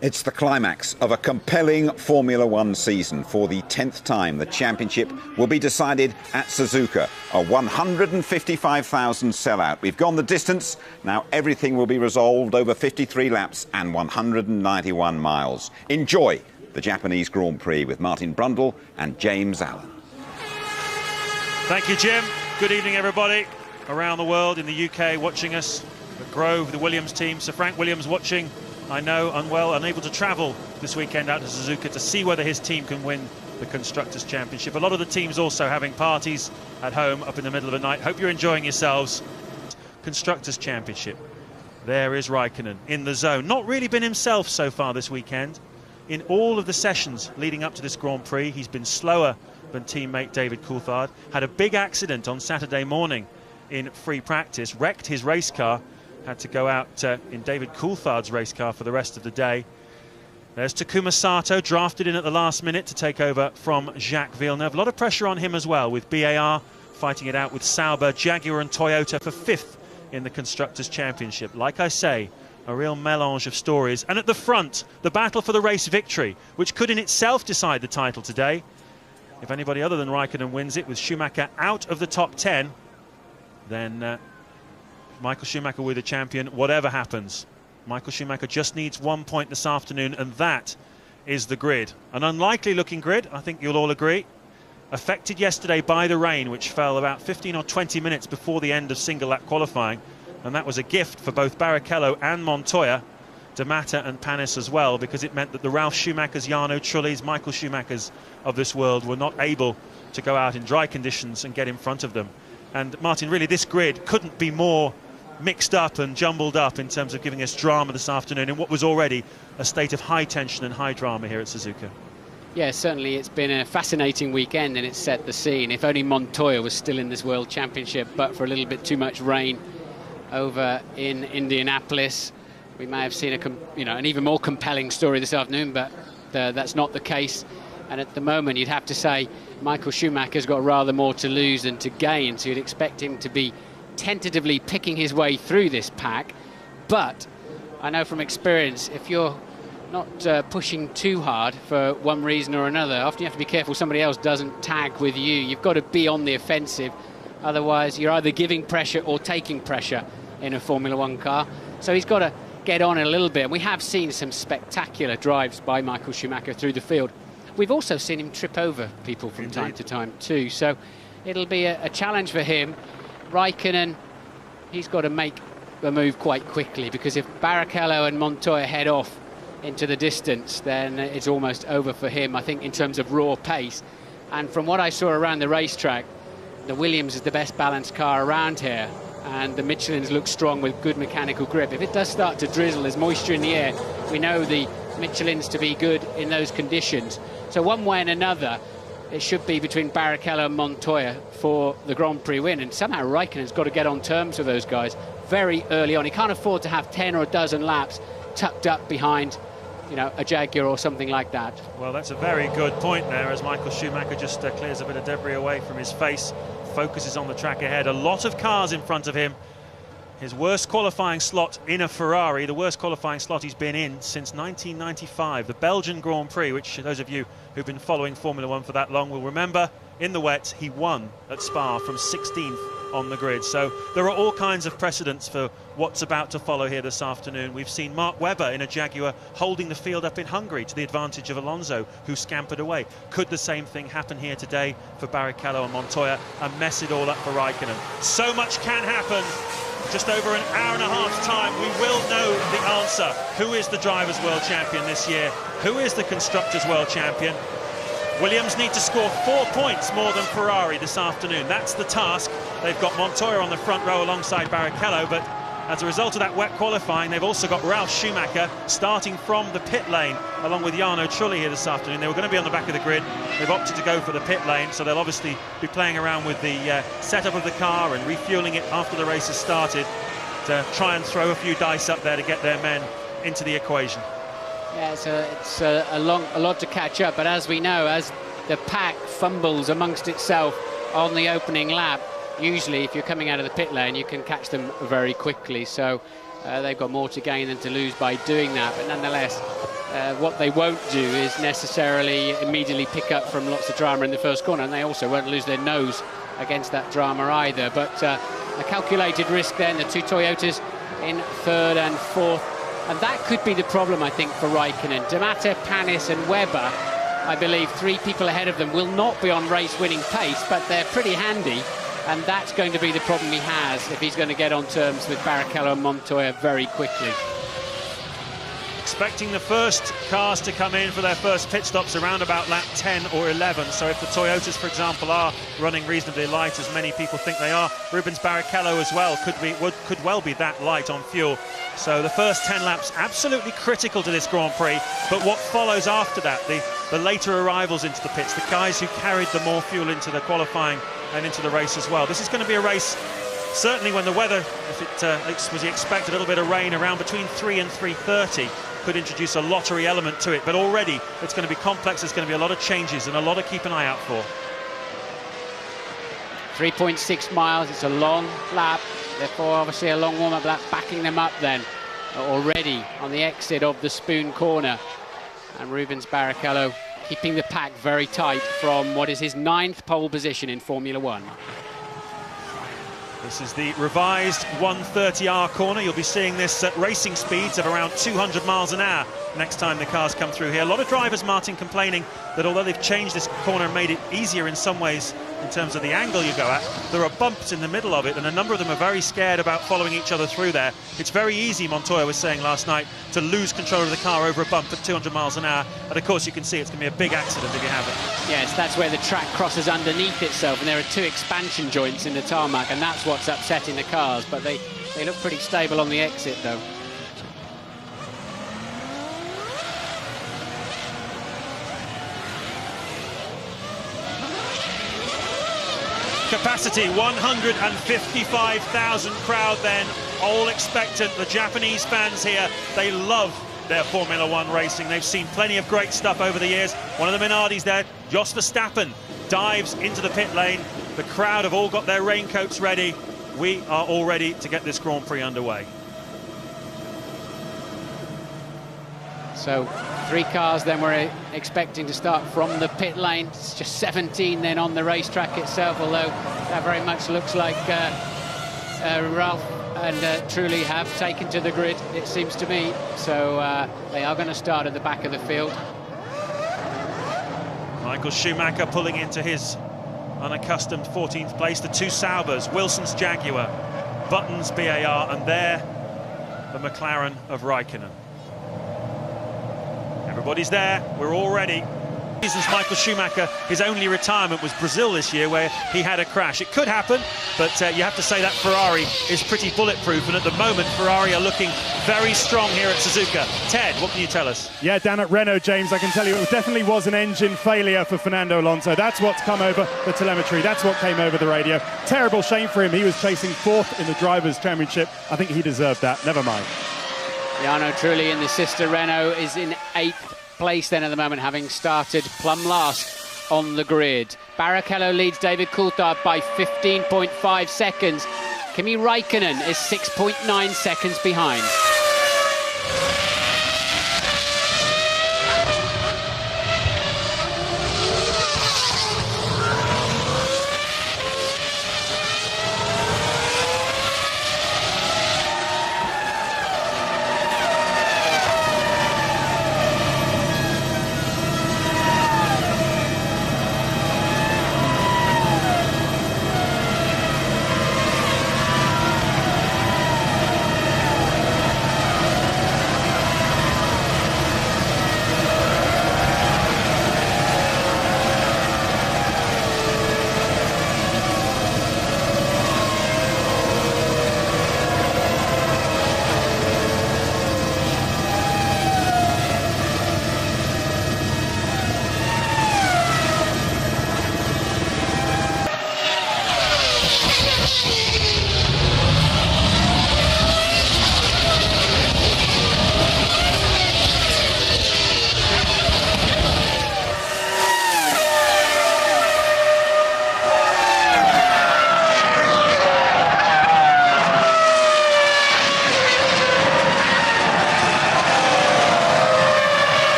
It's the climax of a compelling Formula One season. For the 10th time, the championship will be decided at Suzuka, a 155,000 sellout. We've gone the distance. Now everything will be resolved over 53 laps and 191 miles. Enjoy the Japanese Grand Prix with Martin Brundle and James Allen. Thank you, Jim. Good evening, everybody around the world, in the UK watching us. At Grove, the Williams team. Sir Frank Williams watching, I know, unable to travel this weekend out to Suzuka to see whether his team can win the Constructors' Championship. A lot of the teams also having parties at home up in the middle of the night. Hope you're enjoying yourselves. Constructors' Championship. There is Raikkonen in the zone. Not really been himself so far this weekend. In all of the sessions leading up to this Grand Prix, he's been slower than teammate David Coulthard. Had a big accident on Saturday morning in free practice, wrecked his race car. Had to go out in David Coulthard's race car for the rest of the day. There's Takuma Sato, drafted in at the last minute to take over from Jacques Villeneuve. A lot of pressure on him as well, with BAR fighting it out with Sauber, Jaguar and Toyota for 5th in the Constructors' Championship. Like I say, a real melange of stories. And at the front, the battle for the race victory, which could in itself decide the title today. If anybody other than Raikkonen wins it, with Schumacher out of the top 10, then Michael Schumacher will be the champion, whatever happens. Michael Schumacher just needs 1 point this afternoon, and that is the grid. An unlikely looking grid, I think you'll all agree. Affected yesterday by the rain, which fell about 15 or 20 minutes before the end of single lap qualifying. And that was a gift for both Barrichello and Montoya, D'Amata and Panis as well, because it meant that the Ralf Schumachers, Jarno Trullis, Michael Schumachers of this world were not able to go out in dry conditions and get in front of them. And Martin, really this grid couldn't be more mixed up and jumbled up in terms of giving us drama this afternoon in what was already a state of high tension and high drama here at Suzuka. Yeah, certainly it's been a fascinating weekend and it's set the scene. If only Montoya was still in this World Championship, but for a little bit too much rain over in Indianapolis, we may have seen an even more compelling story this afternoon, but that's not the case. And at the moment, you'd have to say Michael Schumacher's got rather more to lose than to gain, so you'd expect him to be tentatively picking his way through this pack. But I know from experience, if you're not pushing too hard for one reason or another, often you have to be careful somebody else doesn't tag with you. You've got to be on the offensive, otherwise you're either giving pressure or taking pressure in a Formula One car. So he's got to get on a little bit, and we have seen some spectacular drives by Michael Schumacher through the field. We've also seen him trip over people from time to time too, so it'll be a challenge for him. Raikkonen, he's got to make the move quite quickly, because if Barrichello and Montoya head off into the distance, then it's almost over for him, I think, in terms of raw pace. And from what I saw around the racetrack, the Williams is the best balanced car around here, and the Michelins look strong with good mechanical grip. If it does start to drizzle, there's moisture in the air, we know the Michelins to be good in those conditions. So one way and another, it should be between Barrichello and Montoya for the Grand Prix win, and somehow Raikkonen's got to get on terms with those guys very early on. He can't afford to have 10 or a dozen laps tucked up behind, a Jaguar or something like that. Well, that's a very good point there, as Michael Schumacher just clears a bit of debris away from his face, focuses on the track ahead. A lot of cars in front of him. His worst qualifying slot in a Ferrari, the worst qualifying slot he's been in since 1995, the Belgian Grand Prix, which those of you who've been following Formula One for that long will remember. In the wet, he won at Spa from 16th on the grid. So there are all kinds of precedents for what's about to follow here this afternoon. We've seen Mark Webber in a Jaguar holding the field up in Hungary to the advantage of Alonso, who scampered away. Could the same thing happen here today for Barrichello and Montoya and mess it all up for Raikkonen? So much can happen. Just over an hour and a half's time, we will know the answer. Who is the Drivers' World Champion this year? Who is the Constructors' World Champion? Williams need to score 4 points more than Ferrari this afternoon. That's the task. They've got Montoya on the front row alongside Barrichello, but as a result of that wet qualifying, they've also got Ralf Schumacher starting from the pit lane, along with Jarno Trulli here this afternoon. They were going to be on the back of the grid. They've opted to go for the pit lane, so they'll obviously be playing around with the setup of the car and refueling it after the race has started to try and throw a few dice up there to get their men into the equation. Yeah, it's a lot to catch up, but as we know, as the pack fumbles amongst itself on the opening lap, usually if you're coming out of the pit lane, you can catch them very quickly. So They've got more to gain than to lose by doing that, but nonetheless, what they won't do is necessarily immediately pick up from lots of drama in the first corner, and they also won't lose their nose against that drama either. But a calculated risk then, the two Toyotas in third and fourth, and that could be the problem, I think, for Raikkonen. D'Amato, Panis and Webber, I believe 3 people ahead of them, will not be on race-winning pace, but they're pretty handy, and that's going to be the problem he has if he's going to get on terms with Barrichello and Montoya very quickly. Expecting the first cars to come in for their first pit stops around about lap 10 or 11. So if the Toyotas, for example, are running reasonably light, as many people think they are, Rubens Barrichello as well could well be that light on fuel. So the first 10 laps absolutely critical to this Grand Prix. But what follows after that, the later arrivals into the pits, the guys who carried the more fuel into the qualifying and into the race as well. This is going to be a race. Certainly when the weather, if it was expected, a little bit of rain around between 3 and 3:30, could introduce a lottery element to it, but already it's going to be complex. There's going to be a lot of changes and a lot to keep an eye out for. 3.6 miles, it's a long lap, therefore obviously a long warm-up lap, backing them up then already on the exit of the Spoon corner. And Rubens Barrichello keeping the pack very tight from what is his 9th pole position in Formula One. This is the revised 130R corner. You'll be seeing this at racing speeds of around 200 miles an hour next time the cars come through here. A lot of drivers, Martin, complaining that although they've changed this corner and made it easier in some ways in terms of the angle you go at, there are bumps in the middle of it, and a number of them are very scared about following each other through there. It's very easy, Montoya was saying last night, to lose control of the car over a bump at 200 miles an hour. And of course you can see it's going to be a big accident if you have it. Yes, that's where the track crosses underneath itself, and there are 2 expansion joints in the tarmac, and that's what's upsetting the cars. But they look pretty stable on the exit though. Capacity 155,000 crowd then, all expectant. The Japanese fans here, they love their Formula One racing. They've seen plenty of great stuff over the years. One of the Minardis there, Jos Verstappen, dives into the pit lane. The crowd have all got their raincoats ready. We are all ready to get this Grand Prix underway. So 3 cars then we're expecting to start from the pit lane. It's just 17 then on the racetrack itself, although that very much looks like Ralph and Truly have taken to the grid, it seems to me. So they are going to start at the back of the field. Michael Schumacher pulling into his unaccustomed 14th place. The 2 Saubers, Wilson's Jaguar, Button's BAR, and there the McLaren of Raikkonen. Everybody's there, we're all ready. Since Michael Schumacher, his only retirement was Brazil this year, where he had a crash. It could happen, but you have to say that Ferrari is pretty bulletproof, and at the moment Ferrari are looking very strong here at Suzuka. Ted, what can you tell us? Yeah, down at Renault, James, I can tell you it definitely was an engine failure for Fernando Alonso. That's what's come over the telemetry, that's what came over the radio. Terrible shame for him, he was chasing 4th in the Drivers' Championship. I think he deserved that, never mind. Jarno Trulli in the sister Renault is in 8th place then at the moment, having started plumb last on the grid. Barrichello leads David Coulthard by 15.5 seconds. Kimi Raikkonen is 6.9 seconds behind.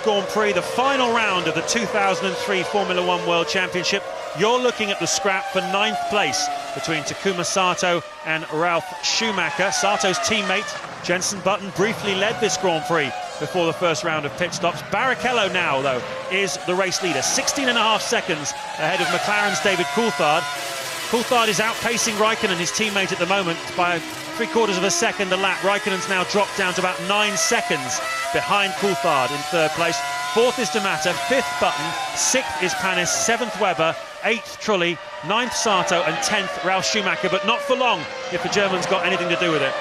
Grand Prix, the final round of the 2003 Formula One World Championship. You're looking at the scrap for 9th place between Takuma Sato and Ralf Schumacher. Sato's teammate, Jenson Button, briefly led this Grand Prix before the first round of pit stops. Barrichello now, though, is the race leader, 16.5 seconds ahead of McLaren's David Coulthard. Coulthard is outpacing Raikkonen, his teammate, at the moment by 3/4 of a second a lap. Raikkonen's now dropped down to about 9 seconds behind Coulthard in 3rd place. 4th is D'Amato, 5th Button, 6th is Panis, 7th Webber, 8th Trulli, 9th Sato and 10th Ralf Schumacher, but not for long if the German's got anything to do with it.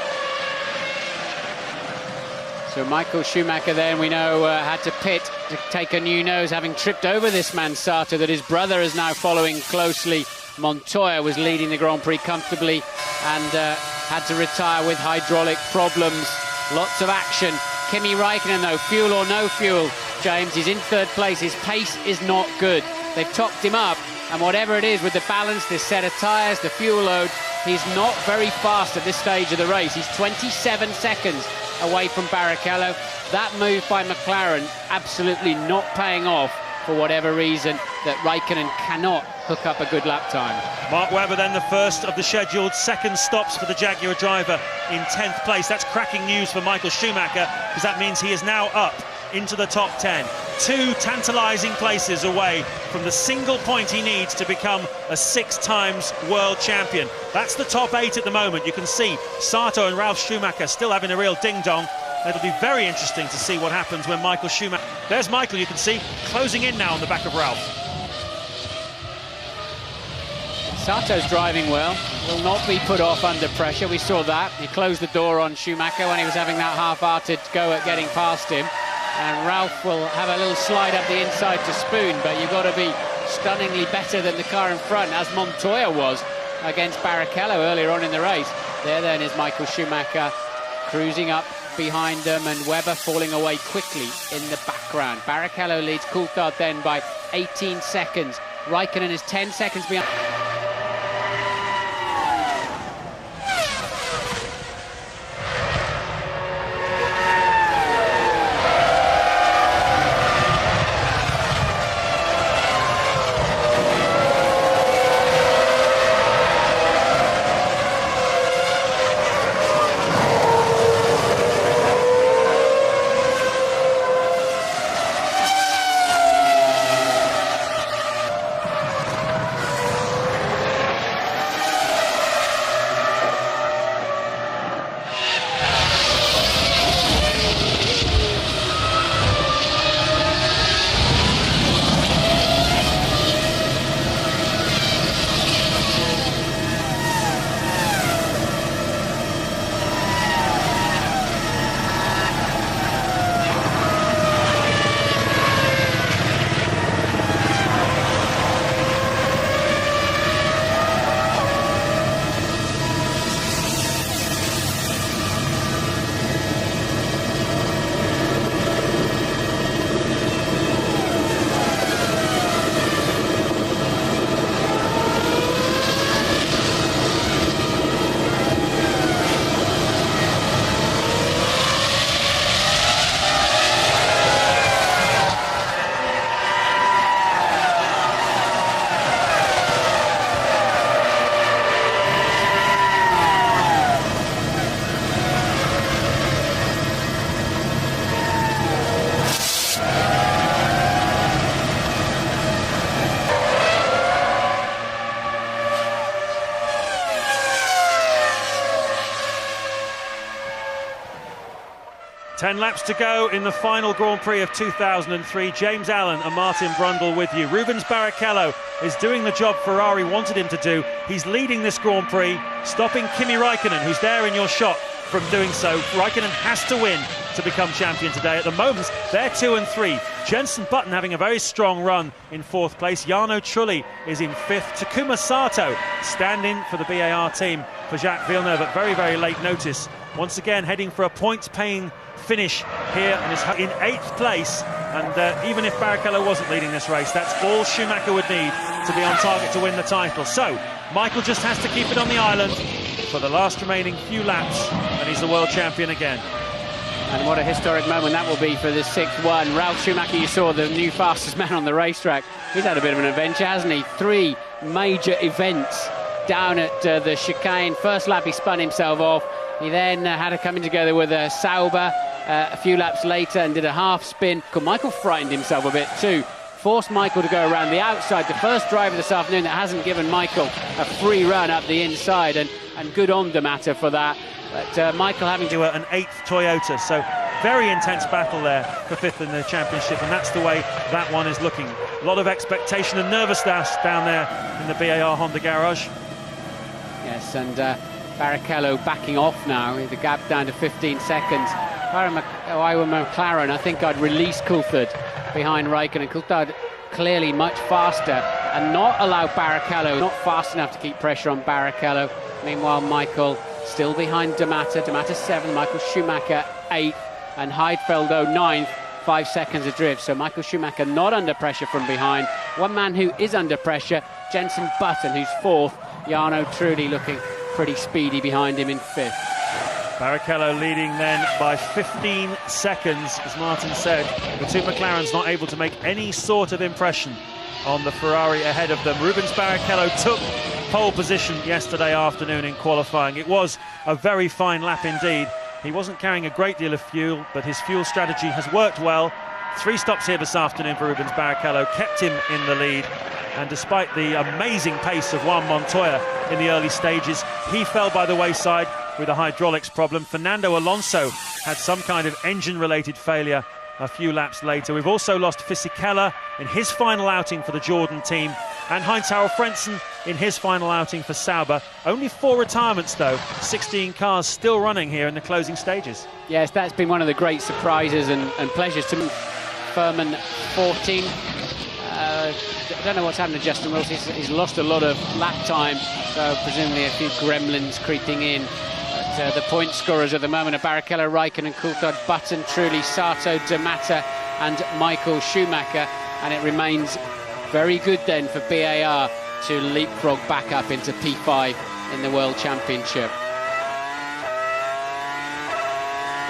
So Michael Schumacher then, we know, had to pit to take a new nose, having tripped over this man Sato that his brother is now following closely. Montoya was leading the Grand Prix comfortably and had to retire with hydraulic problems. Lots of action. Kimi Raikkonen, though, fuel or no fuel, James, he's in 3rd place. His pace is not good. They've topped him up, and whatever it is with the balance, this set of tyres, the fuel load, he's not very fast at this stage of the race. He's 27 seconds away from Barrichello. That move by McLaren absolutely not paying off for whatever reason, that Raikkonen cannot hook up a good lap time. Mark Webber then the first of the scheduled second stops for the Jaguar driver in 10th place. That's cracking news for Michael Schumacher, because that means he is now up into the top 10. 2 tantalising places away from the single point he needs to become a 6 times world champion. That's the top 8 at the moment. You can see Sato and Ralf Schumacher still having a real ding-dong. It'll be very interesting to see what happens when Michael Schumacher... There's Michael, you can see, closing in now on the back of Ralf. Sato's driving well, will not be put off under pressure. We saw that. He closed the door on Schumacher when he was having that half-hearted go at getting past him. And Ralf will have a little slide up the inside to spoon, but you've got to be stunningly better than the car in front, as Montoya was against Barrichello earlier on in the race. There then is Michael Schumacher cruising up behind them, and Webber falling away quickly in the background. Barrichello leads Coulthard then by 18 seconds. Raikkonen is 10 seconds behind. Ten laps to go in the final Grand Prix of 2003. James Allen and Martin Brundle with you. Rubens Barrichello is doing the job Ferrari wanted him to do. He's leading this Grand Prix, stopping Kimi Raikkonen, who's there in your shot, from doing so. Raikkonen has to win to become champion today. At the moment, they're 2 and 3. Jenson Button having a very strong run in 4th place. Jarno Trulli is in 5th. Takuma Sato standing for the BAR team for Jacques Villeneuve at very, very late notice. Once again, heading for a points-paying finish here and is in 8th place. And even if Barrichello wasn't leading this race, that's all Schumacher would need to be on target to win the title. So Michael just has to keep it on the island for the last remaining few laps, and he's the world champion again. And what a historic moment that will be for the 6th one. Ralf Schumacher, you saw, the new fastest man on the racetrack. He's had a bit of an adventure, hasn't he? 3 major events down at the chicane. First lap he spun himself off. He then had to come in together with a Sauber a few laps later and did a half spin. Michael frightened himself a bit too. Forced Michael to go around the outside. The first driver this afternoon that hasn't given Michael a free run up the inside, and good on Damatta for that. But Michael having to an 8th Toyota, so very intense battle there for 5th in the championship, and that's the way that one is looking. A lot of expectation and nervousness down there in the BAR Honda garage. Yes, and Barrichello backing off now, the gap down to 15 seconds. If I were McLaren, I think I'd release Coulthard behind Raikkonen. Coulthard clearly much faster, and not allow Barrichello, not fast enough to keep pressure on Barrichello. Meanwhile, Michael still behind Damatta. Damatta 7th, Michael Schumacher 8th, and Heidfeldo 9th, 5 seconds adrift. So Michael Schumacher not under pressure from behind. One man who is under pressure, Jenson Button, who's 4th. Jarno Trulli looking pretty speedy behind him in 5th. Barrichello leading then by 15 seconds, as Martin said. The 2 McLarens not able to make any sort of impression on the Ferrari ahead of them. Rubens Barrichello took pole position yesterday afternoon in qualifying. It was a very fine lap indeed. He wasn't carrying a great deal of fuel, but his fuel strategy has worked well. 3 stops here this afternoon for Rubens Barrichello, kept him in the lead. And despite the amazing pace of Juan Montoya in the early stages, he fell by the wayside with a hydraulics problem. Fernando Alonso had some kind of engine-related failure a few laps later. We've also lost Fisichella in his final outing for the Jordan team, and Heinz-Harald Frentzen in his final outing for Sauber. Only 4 retirements though, 16 cars still running here in the closing stages. Yes, that's been one of the great surprises and pleasures to me. Furman 14. I don't know what's happened to Justin Wilson. He's lost a lot of lap time, so presumably a few gremlins creeping in. But the point scorers at the moment are Barrichello, Raikkonen, Coulthard, Button, Trulli, Sato, Damatta and Michael Schumacher. And it remains very good then for BAR to leapfrog back up into P5 in the World Championship.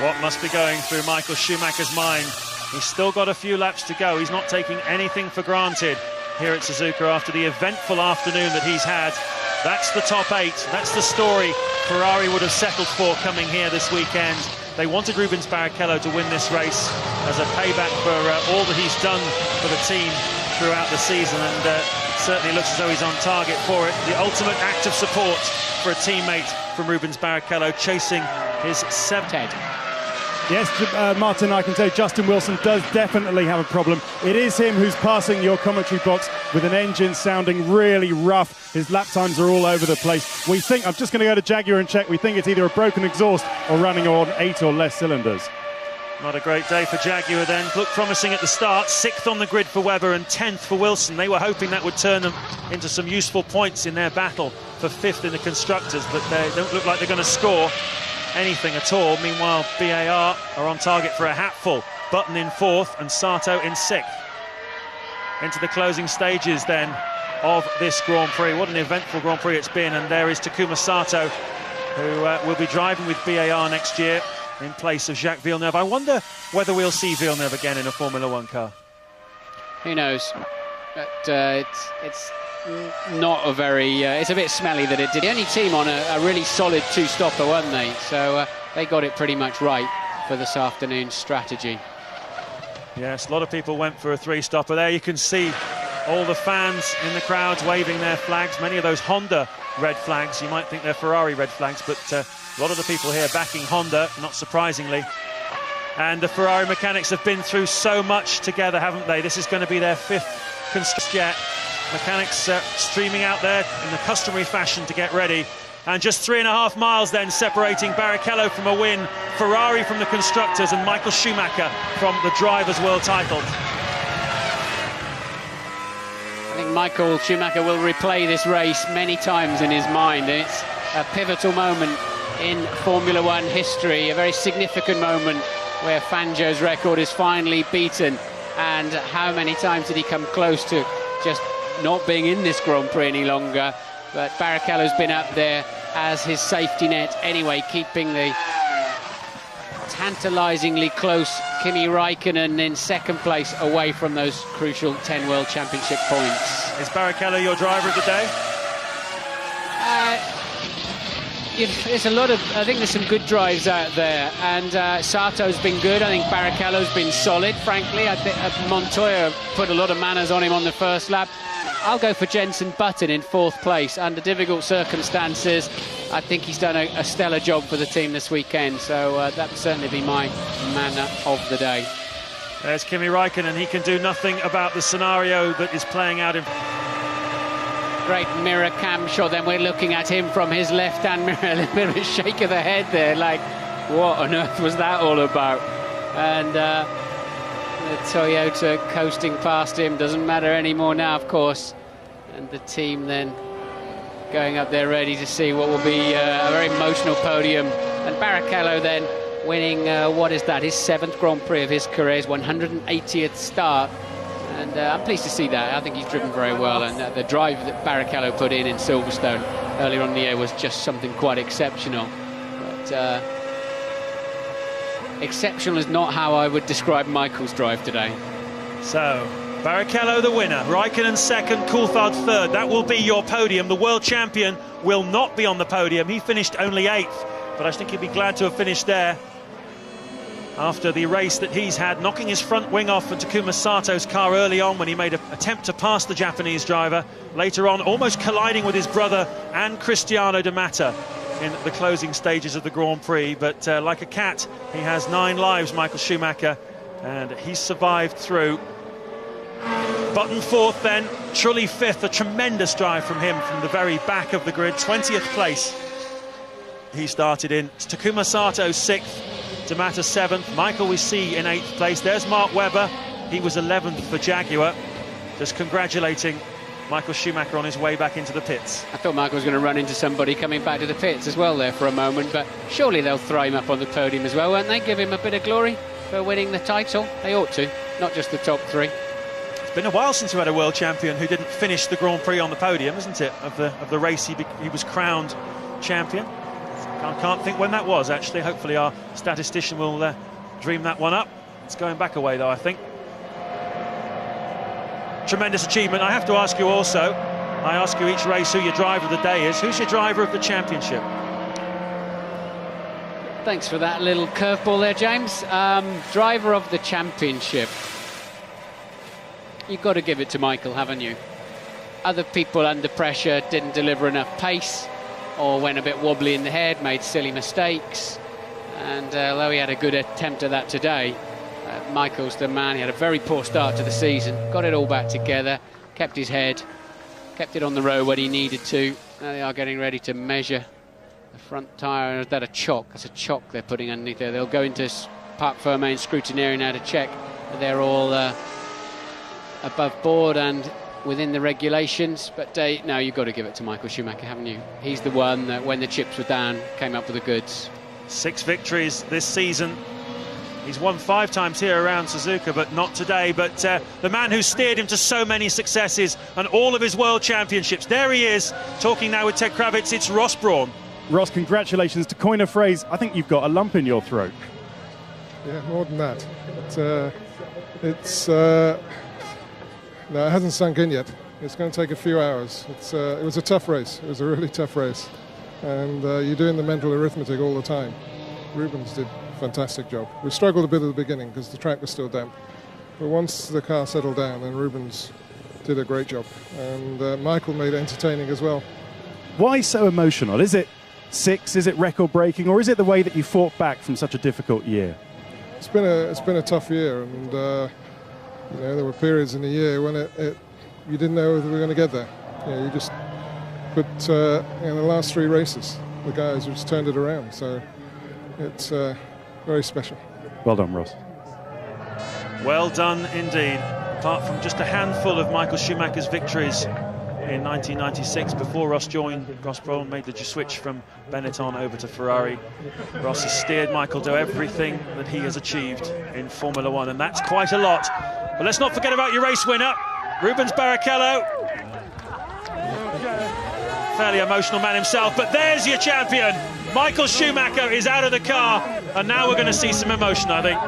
What must be going through Michael Schumacher's mind? He's still got a few laps to go. He's not taking anything for granted here at Suzuka after the eventful afternoon that he's had. That's the top 8. That's the story Ferrari would have settled for coming here this weekend. They wanted Rubens Barrichello to win this race as a payback for all that he's done for the team throughout the season, and certainly looks as though he's on target for it. The ultimate act of support for a teammate from Rubens Barrichello, chasing his 7th. Yes, Martin, I can tell you Justin Wilson does definitely have a problem. It is him who's passing your commentary box with an engine sounding really rough. His lap times are all over the place. We think, I'm just going to go to Jaguar and check, we think it's either a broken exhaust or running on 8 or less cylinders. Not a great day for Jaguar then. Looked promising at the start. 6th on the grid for Webber and 10th for Wilson. They were hoping that would turn them into some useful points in their battle for 5th in the Constructors, but they don't look like they're going to score anything at all. Meanwhile, BAR are on target for a hatful. Button in 4th and Sato in 6th. Into the closing stages then of this Grand Prix. What an eventful Grand Prix it's been, and there is Takuma Sato, who will be driving with BAR next year in place of Jacques Villeneuve. I wonder whether we'll see Villeneuve again in a Formula 1 car. Who knows? But it's not a very... it's a bit smelly that it did. The only team on a really solid 2-stopper, weren't they? So they got it pretty much right for this afternoon's strategy. Yes, a lot of people went for a 3-stopper. There you can see all the fans in the crowds waving their flags. Many of those Honda red flags. You might think they're Ferrari red flags, but a lot of the people here backing Honda, not surprisingly. And the Ferrari mechanics have been through so much together, haven't they? This is going to be their 5th constructors yet. Mechanics streaming out there in the customary fashion to get ready. And just 3.5 miles then separating Barrichello from a win, Ferrari from the Constructors, and Michael Schumacher from the Drivers' World title. I think Michael Schumacher will replay this race many times in his mind, and it's a pivotal moment in Formula 1 history, a very significant moment where Fangio's record is finally beaten. And how many times did he come close to just not being in this Grand Prix any longer? But Barrichello's been up there as his safety net anyway, keeping the tantalisingly close Kimi Räikkönen in second place, away from those crucial 10 World Championship points. Is Barrichello your driver of the day? There's a lot of, I think there's some good drives out there, and Sato's been good. I think Barrichello's been solid, frankly. I think Montoya put a lot of manners on him on the first lap. I'll go for Jenson Button in fourth place under difficult circumstances. I think he's done a stellar job for the team this weekend, so that would certainly be my man of the day. There's Kimi Räikkönen. He can do nothing about the scenario that is playing out in... Great mirror cam shot, then we're looking at him from his left-hand mirror, a little bit of a shake of the head there, like, what on earth was that all about? And the Toyota coasting past him, doesn't matter anymore now, of course. And the team then going up there ready to see what will be a very emotional podium. And Barrichello then winning, what is that, his 7th Grand Prix of his career, his 180th start. And I'm pleased to see that. I think he's driven very well, and the drive that Barrichello put in Silverstone earlier on in the year was just something quite exceptional. But exceptional is not how I would describe Michael's drive today. So, Barrichello the winner, Räikkönen second, Coulthard third. That will be your podium. The world champion will not be on the podium. He finished only 8th, but I think he'd be glad to have finished there after the race that he's had, knocking his front wing off of Takuma Sato's car early on when he made an attempt to pass the Japanese driver. Later on, almost colliding with his brother and Cristiano de Mata in the closing stages of the Grand Prix. But like a cat, he has 9 lives, Michael Schumacher, and he's survived through. Button 4th then, Trulli 5th, a tremendous drive from him from the very back of the grid, 20th place he started in. Takuma Sato 6th, D'Amata 7th, Michael we see in 8th place. There's Mark Webber, he was 11th for Jaguar. Just congratulating Michael Schumacher on his way back into the pits. I thought Michael was going to run into somebody coming back to the pits as well there for a moment, but surely they'll throw him up on the podium as well, won't they? Give him a bit of glory for winning the title. They ought to, not just the top 3. It's been a while since we had a world champion who didn't finish the Grand Prix on the podium, isn't it? Of the race he was crowned champion. I can't think when that was, actually. Hopefully our statistician will dream that one up. It's going back away, though, I think. Tremendous achievement. I have to ask you also, I ask you each race who your driver of the day is. Who's your driver of the championship? Thanks for that little curveball there, James. Driver of the championship. You've got to give it to Michael, haven't you? Other people under pressure didn't deliver enough pace, or went a bit wobbly in the head, made silly mistakes. And although he had a good attempt at that today, Michael's the man. He had a very poor start to the season, got it all back together, kept his head, kept it on the road when he needed to. Now they are getting ready to measure the front tyre. Is that a chock? That's a chock they're putting underneath there. They'll go into Parc Fermé scrutineering now to check that they're all above board and within the regulations, but no, you've got to give it to Michael Schumacher, haven't you? He's the one that, when the chips were down, came up with the goods. 6 victories this season. He's won 5 times here around Suzuka, but not today. But the man who steered him to so many successes and all of his world championships, there he is, talking now with Ted Kravitz. It's Ross Brawn. Ross, congratulations. To coin a phrase, I think you've got a lump in your throat. Yeah, more than that. No, it hasn't sunk in yet. It's going to take a few hours. It was a tough race. It was a really tough race. And you're doing the mental arithmetic all the time. Rubens did a fantastic job. We struggled a bit at the beginning because the track was still damp. But once the car settled down, then Rubens did a great job. And Michael made it entertaining as well. Why so emotional? Is it 6? Is it record-breaking? Or is it the way that you fought back from such a difficult year? It's been a tough year. And you know, there were periods in the year when you didn't know whether we were going to get there. You just, but in the last 3 races, the guys just turned it around. So it's very special. Well done, Ross. Well done indeed. Apart from just a handful of Michael Schumacher's victories in 1996, before Ross Brawn made the switch from Benetton over to Ferrari, Ross has steered Michael to everything that he has achieved in Formula One, and that's quite a lot. But let's not forget about your race winner, Rubens Barrichello. fairly emotional man himself, but there's your champion. Michael Schumacher is out of the car, and now we're going to see some emotion, I think.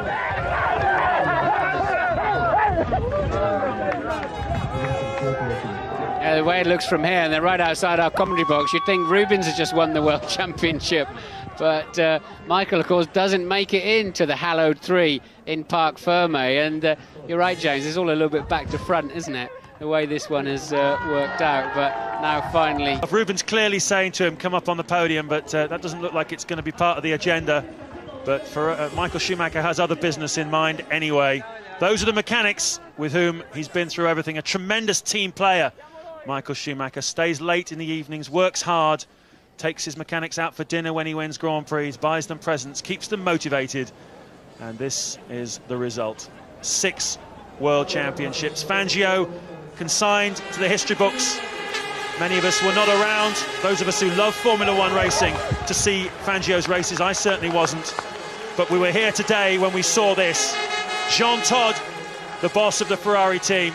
The way it looks from here, and they're right outside our commentary box, you'd think Rubens has just won the World Championship. But Michael, of course, doesn't make it into the hallowed 3 in Parc Ferme. And you're right, James, it's all a little bit back to front, isn't it? The way this one has worked out. But now finally... Rubens clearly saying to him, come up on the podium, but that doesn't look like it's going to be part of the agenda. But for Michael Schumacher has other business in mind anyway. Those are the mechanics with whom he's been through everything. A tremendous team player. Michael Schumacher stays late in the evenings, works hard, takes his mechanics out for dinner when he wins Grand Prix, buys them presents, keeps them motivated, and this is the result. 6 World Championships. Fangio consigned to the history books. Many of us were not around, those of us who love Formula One racing, to see Fangio's races. I certainly wasn't, but we were here today when we saw this. Jean Todt, the boss of the Ferrari team,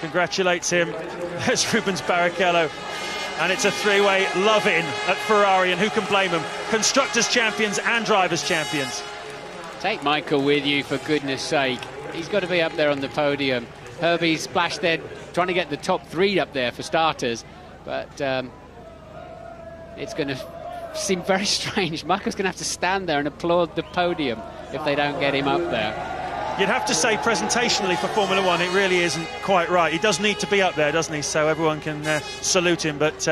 congratulates him. There's Rubens Barrichello, and it's a 3-way love-in at Ferrari, and who can blame them? Constructors champions and drivers champions. Take Michael with you, for goodness sake. He's got to be up there on the podium. Herbie splashed there, trying to get the top 3 up there for starters, but it's going to seem very strange. Michael's going to have to stand there and applaud the podium if they don't get him up there. You'd have to say presentationally for Formula One it really isn't quite right. He does need to be up there, doesn't he, so everyone can salute him, but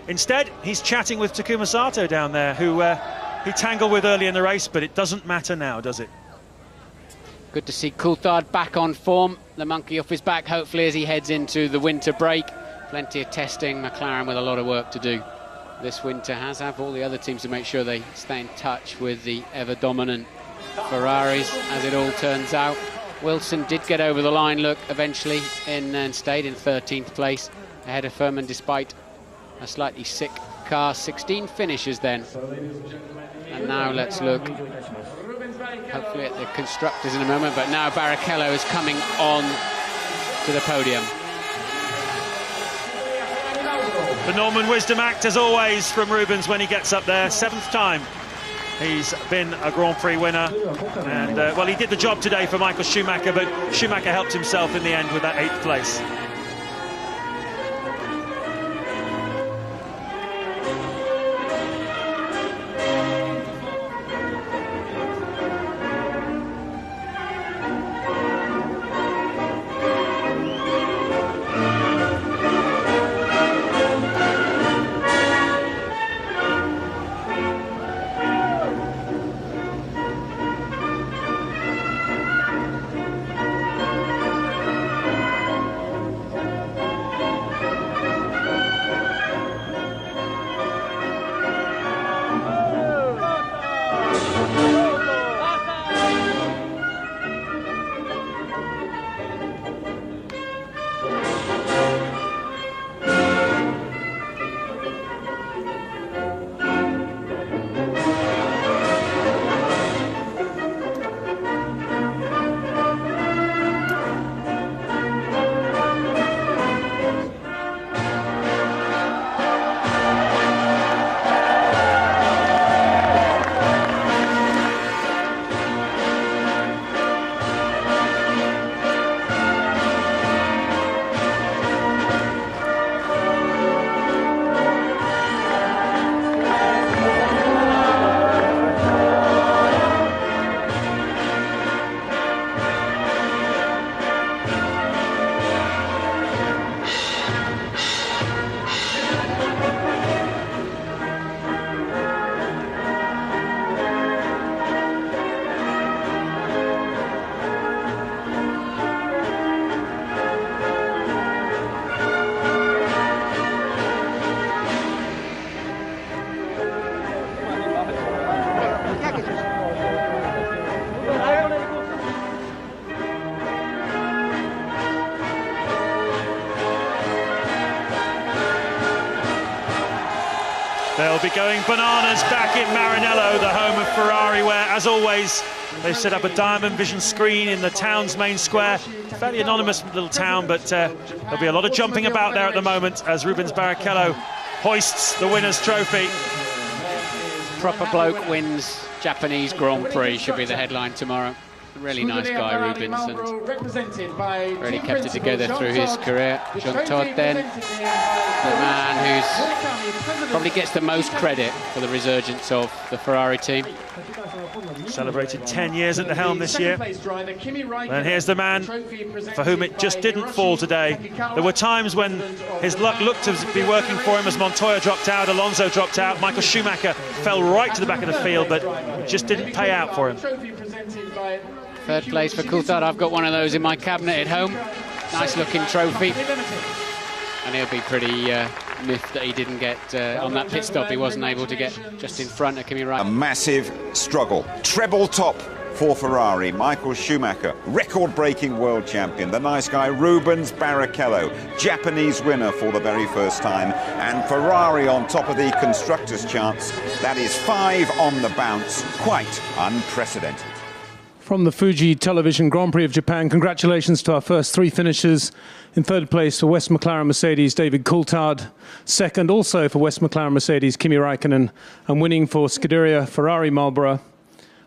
instead he's chatting with Takuma Sato down there, who he tangled with early in the race, but it doesn't matter now, does it? Good to see Coulthard back on form, the monkey off his back, hopefully, as he heads into the winter break. Plenty of testing, McLaren with a lot of work to do this winter, as have all the other teams, to make sure they stay in touch with the ever-dominant Ferraris, as it all turns out. Wilson did get over the line, look, eventually, and stayed in 13th place ahead of Furman, despite a slightly sick car. 16 finishes then. And now let's look, hopefully, at the constructors in a moment, but now Barrichello is coming on to the podium. The Norman Wisdom Act, as always, from Rubens when he gets up there. 7th time he's been a Grand Prix winner, and well, he did the job today for Michael Schumacher, but Schumacher helped himself in the end with that 8th place. They'll be going bananas back in Maranello, the home of Ferrari, where, as always, they've set up a Diamond Vision screen in the town's main square. Fairly anonymous little town, but there'll be a lot of jumping about there at the moment as Rubens Barrichello hoists the winner's trophy. Proper bloke wins Japanese Grand Prix should be the headline tomorrow. Really nice guy, Rubens, and really kept it together through his career. Jean Todt then, the man who probably gets the most credit for the resurgence of the Ferrari team. Celebrated 10 years at the helm this year. And here's the man for whom it just didn't fall today. There were times when his luck looked to be working for him as Montoya dropped out, Alonso dropped out, Michael Schumacher fell right to the back of the field, but it just didn't pay out for him. Third place for Coulthard. I've got one of those in my cabinet at home. Nice looking trophy. And he'll be pretty miffed that he didn't get on that pit stop. He wasn't able to get just in front of Kimi Räikkönen. A massive struggle. Treble top for Ferrari. Michael Schumacher, record-breaking world champion. The nice guy Rubens Barrichello, Japanese winner for the very first time. And Ferrari on top of the constructors' charts. That is 5 on the bounce. Quite unprecedented. From the Fuji Television Grand Prix of Japan, congratulations to our first 3 finishers. In third place for West McLaren Mercedes, David Coulthard. Second also for West McLaren Mercedes, Kimi Räikkönen. And winning for Scuderia Ferrari Marlboro,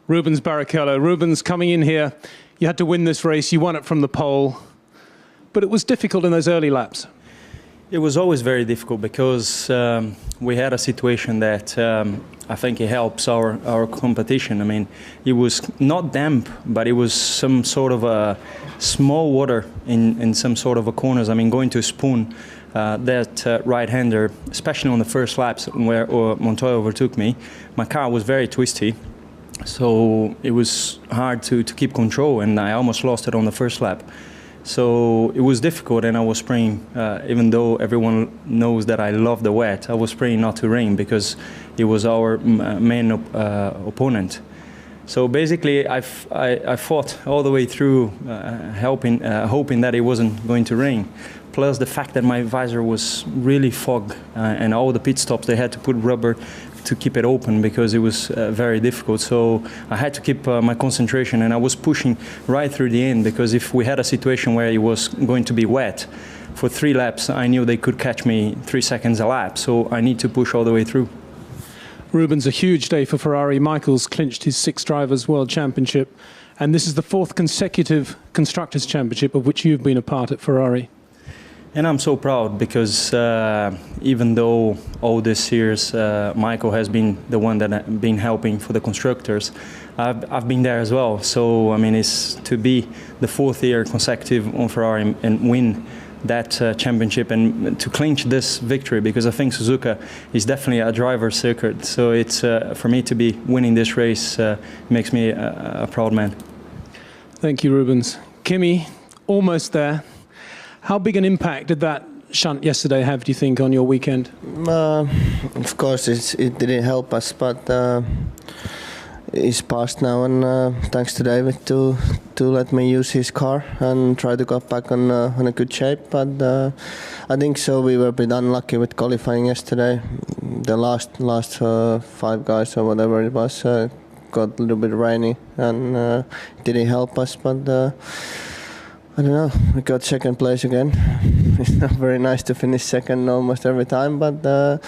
Rubens Barrichello. Rubens, coming in here, you had to win this race. You won it from the pole. But it was difficult in those early laps. It was always very difficult because we had a situation that I think it helps our competition. I mean, it was not damp, but it was some sort of a small water in some sort of a corners. I mean, going to spoon that right-hander, especially on the first laps where Montoya overtook me, my car was very twisty. So it was hard to keep control, and I almost lost it on the first lap. So it was difficult, and I was praying, even though everyone knows that I love the wet, I was praying not to rain because it was our main opponent. So basically, I fought all the way through, hoping that it wasn't going to rain. Plus the fact that my visor was really fogged, and all the pit stops, they had to put rubber to keep it open because it was very difficult. So I had to keep my concentration, and I was pushing right through the end because if we had a situation where it was going to be wet for 3 laps, I knew they could catch me 3 seconds a lap. So I need to push all the way through. Rubens, a huge day for Ferrari. Michael's clinched his 6 Drivers' World Championship, and this is the 4th consecutive Constructors' Championship of which you've been a part at Ferrari. And I'm so proud because even though all these years Michael has been the one that has been helping for the constructors, I've been there as well. So I mean, it's to be the 4th year consecutive on Ferrari and win that championship and to clinch this victory, because I think Suzuka is definitely a driver's circuit. So it's for me to be winning this race makes me a proud man. Thank you, Rubens. Kimi, almost there. How big an impact did that shunt yesterday have, do you think, on your weekend? Of course, it didn't help us, but it's passed now, and thanks to David to let me use his car and try to get back on a good shape. But I think so. We were a bit unlucky with qualifying yesterday. The last 5 guys or whatever it was got a little bit rainy, and it didn't help us. But I don't know, we got second place again. It's not very nice to finish second almost every time, but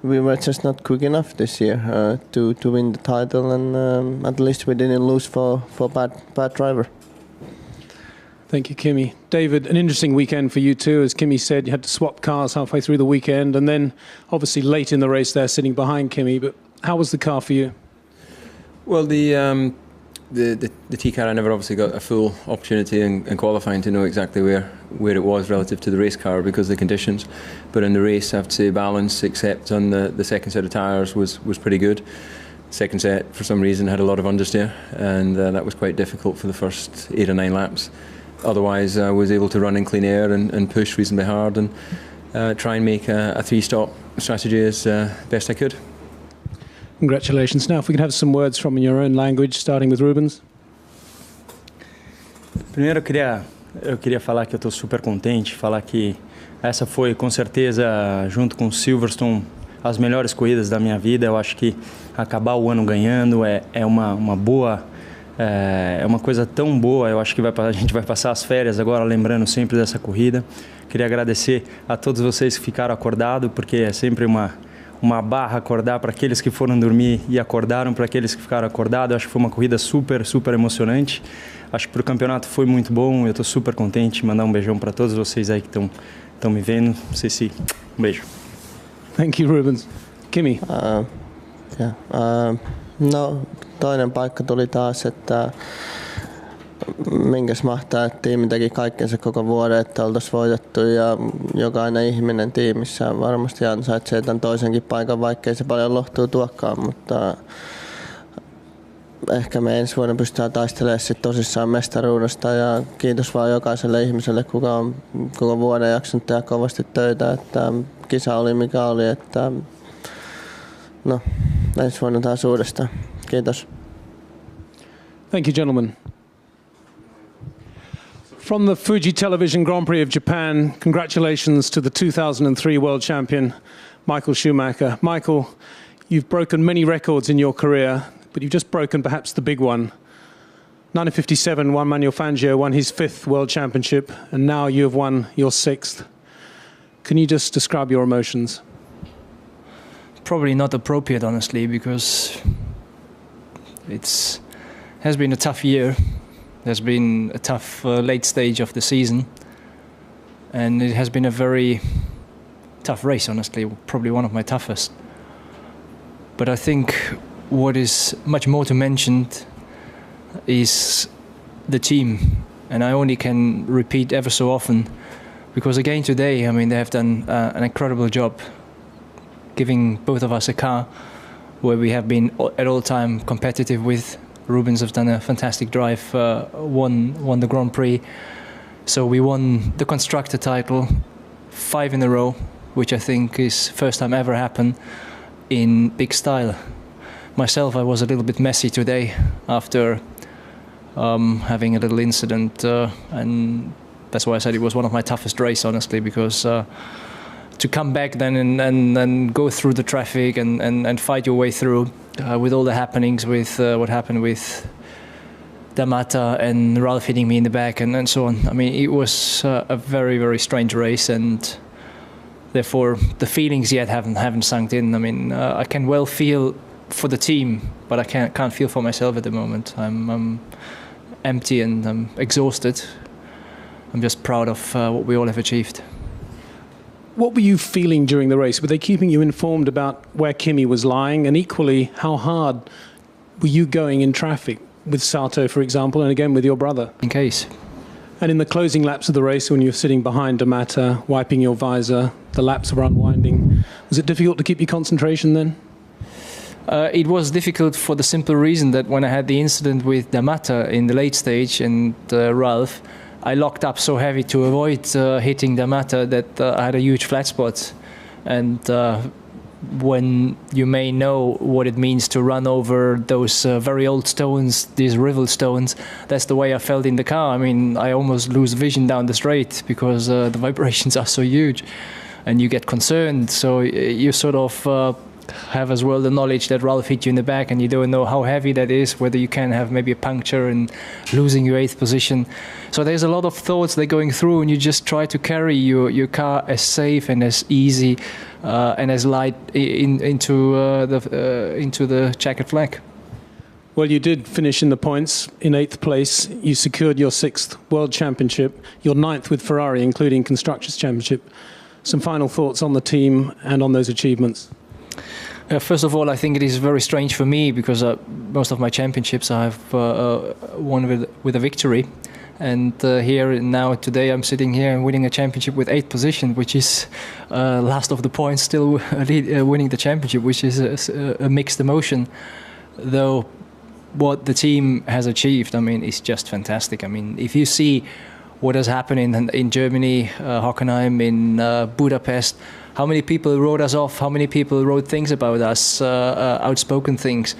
we were just not quick enough this year to win the title, and at least we didn't lose for bad driver. Thank you, Kimi. David, an interesting weekend for you too. As Kimi said, you had to swap cars halfway through the weekend, and then obviously late in the race there sitting behind Kimi, but how was the car for you? Well, the T-car, I never obviously got a full opportunity in qualifying to know exactly where it was relative to the race car because of the conditions. But in the race, I have to say balance, except on the second set of tyres, was pretty good. Second set, for some reason, had a lot of understeer, and that was quite difficult for the first 8 or 9 laps. Otherwise, I was able to run in clean air and push reasonably hard and try and make a 3-stop strategy as best I could. Congratulations. Now, if we can have some words from your own language, starting with Rubens. Primeiro, eu queria falar que eu estou super contente, falar que essa foi, com certeza, junto com Silverstone, as melhores corridas da minha vida. Eu acho que acabar o ano ganhando é uma boa... É uma coisa tão boa. Eu acho que a gente vai passar as férias agora lembrando sempre dessa corrida. Queria agradecer a todos vocês que ficaram acordados, porque é sempre uma barra acordar para aqueles que foram dormir e acordaram para aqueles que ficaram acordados. Eu acho que foi uma corrida super, super emocionante. Acho que para o campeonato foi muito bom. Eu estou super contente. Mandar um beijão para todos vocês aí que estão me vendo. Um beijo. Thank you, Rubens. Kimi. No, toinen paikka tuli taas, että minkäs mahtaa, että tiimi teki kaikkensa koko vuoden, että oltaisiin voitettu ja jokainen ihminen tiimissä varmasti ansaitsee tämän toisenkin paikan, vaikkei se paljon lohtua tuokkaan, mutta ehkä me ensi vuonna pystytään taistelemaan sit tosissaan mestaruudesta ja kiitos vaan jokaiselle ihmiselle, kuka on koko vuoden jaksanut tehdä kovasti töitä, että kisa oli mikä oli, että no, ensi vuonna taas uudestaan. Kiitos. Thank you, gentlemen. From the Fuji Television Grand Prix of Japan, congratulations to the 2003 world champion, Michael Schumacher. Michael, you've broken many records in your career, but you've just broken perhaps the big one. 1957, Juan Manuel Fangio won his 5th world championship, and now you have won your 6th. Can you just describe your emotions? Probably not appropriate, honestly, because has been a tough year. There's been a tough late stage of the season, and it has been a very tough race, honestly, probably one of my toughest. But I think what is much more to mention is the team, and I only can repeat ever so often, because again today, I mean, they have done an incredible job giving both of us a car where we have been at all time competitive with. Rubens have done a fantastic drive, won the Grand Prix. So we won the constructor title 5 in a row, which I think is first time ever happened in big style. Myself, I was a little bit messy today after having a little incident, and that's why I said it was one of my toughest races, honestly, because to come back then and go through the traffic and fight your way through with all the happenings, with what happened with D'Amata and Ralph hitting me in the back and so on. I mean, it was a very, very strange race, and therefore the feelings yet haven't sunk in. I mean, I can well feel for the team, but I can't feel for myself at the moment. I'm empty and I'm exhausted. I'm just proud of what we all have achieved. What were you feeling during the race? Were they keeping you informed about where Kimi was lying? And equally, how hard were you going in traffic with Sato, for example, and again with your brother? In case. And in the closing laps of the race, when you were sitting behind D'Amata, wiping your visor, the laps were unwinding. Was it difficult to keep your concentration then? It was difficult for the simple reason that when I had the incident with D'Amata in the late stage and Ralph, I locked up so heavy to avoid hitting D'Amata that I had a huge flat spot. And when you may know what it means to run over those very old stones, these rivel stones, that's the way I felt in the car. I mean, I almost lose vision down the straight because the vibrations are so huge and you get concerned. So you sort of have as well the knowledge that Ralph hit you in the back and you don't know how heavy that is, whether you can have maybe a puncture and losing your 8th position. So there's a lot of thoughts that are going through, and you just try to carry your car as safe and as easy and as light into the checkered flag. Well, you did finish in the points in 8th place. You secured your 6th World Championship, your 9th with Ferrari, including Constructors' Championship. Some final thoughts on the team and on those achievements? First of all, I think it is very strange for me because most of my championships I have won with a victory. And here now today I'm sitting here and winning a championship with 8th position, which is last of the points, still winning the championship, which is a mixed emotion. Though what the team has achieved, I mean, is just fantastic. I mean, if you see what has happened in Germany, Hockenheim, in Budapest, how many people wrote us off, how many people wrote things about us, outspoken things.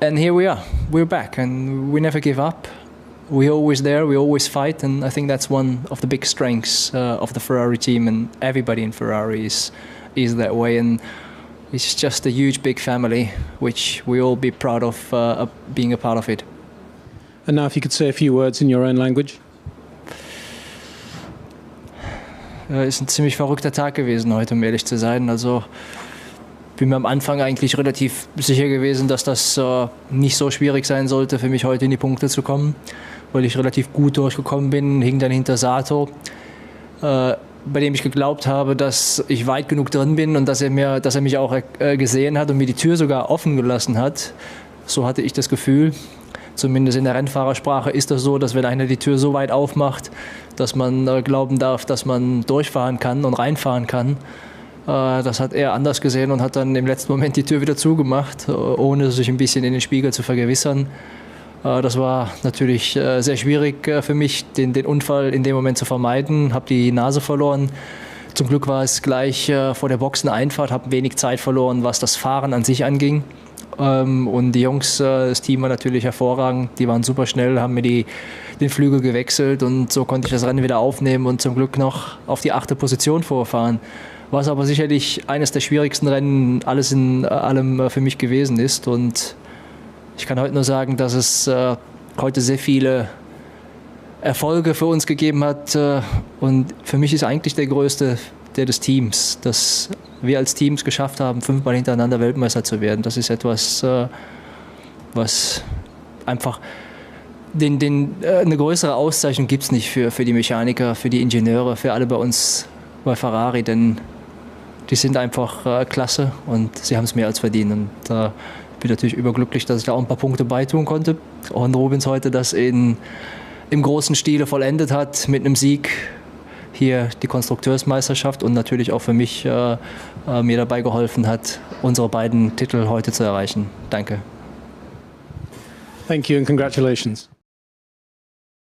And here we are, we're back, and we never give up. We're always there, we always fight, and I think that's one of the big strengths of the Ferrari team, and everybody in Ferrari is that way. And it's just a huge, big family, which we all be proud of being a part of it. And now if you could say a few words in your own language. Ist ein ziemlich verrückter Tag gewesen heute, um ehrlich zu sein. Also bin mir am Anfang eigentlich relativ sicher gewesen, dass das nicht so schwierig sein sollte, für mich heute in die Punkte zu kommen, weil ich relativ gut durchgekommen bin, hing dann hinter Sato, bei dem ich geglaubt habe, dass ich weit genug drin bin und dass er mich auch gesehen hat und mir die Tür sogar offen gelassen hat. So hatte ich das Gefühl. Zumindest in der Rennfahrersprache ist das so, dass wenn einer die Tür so weit aufmacht, dass man glauben darf, dass man durchfahren kann und reinfahren kann. Das hat er anders gesehen und hat dann im letzten Moment die Tür wieder zugemacht, ohne sich ein bisschen in den Spiegel zu vergewissern. Das war natürlich sehr schwierig für mich, den Unfall in dem Moment zu vermeiden. Habe die Nase verloren. Zum Glück war es gleich vor der Boxeneinfahrt, habe wenig Zeit verloren, was das Fahren an sich anging. Und die Jungs, das Team war natürlich hervorragend, die waren super schnell, haben mir den Flügel gewechselt und so konnte ich das Rennen wieder aufnehmen und zum Glück noch auf die 8. Position vorfahren. Was aber sicherlich eines der schwierigsten Rennen alles in allem für mich gewesen ist. Und ich kann heute nur sagen, dass es heute sehr viele Erfolge für uns gegeben hat. Und für mich ist eigentlich der größte der des Teams, dass wir als Teams geschafft haben, 5-mal hintereinander Weltmeister zu werden. Das ist etwas, was einfach eine größere Auszeichnung gibt es nicht für die Mechaniker, für die Ingenieure, für alle bei uns bei Ferrari, denn die sind einfach klasse und sie haben es mehr als verdient. Und ich bin natürlich überglücklich, dass ich da auch ein paar Punkte beitun konnte. Und Rubens heute das im großen Stile vollendet hat mit einem Sieg. Hier die Konstrukteursmeisterschaft und natürlich auch für mich mir dabei geholfen hat, unsere beiden Titel heute zu erreichen. Danke. Thank you and congratulations.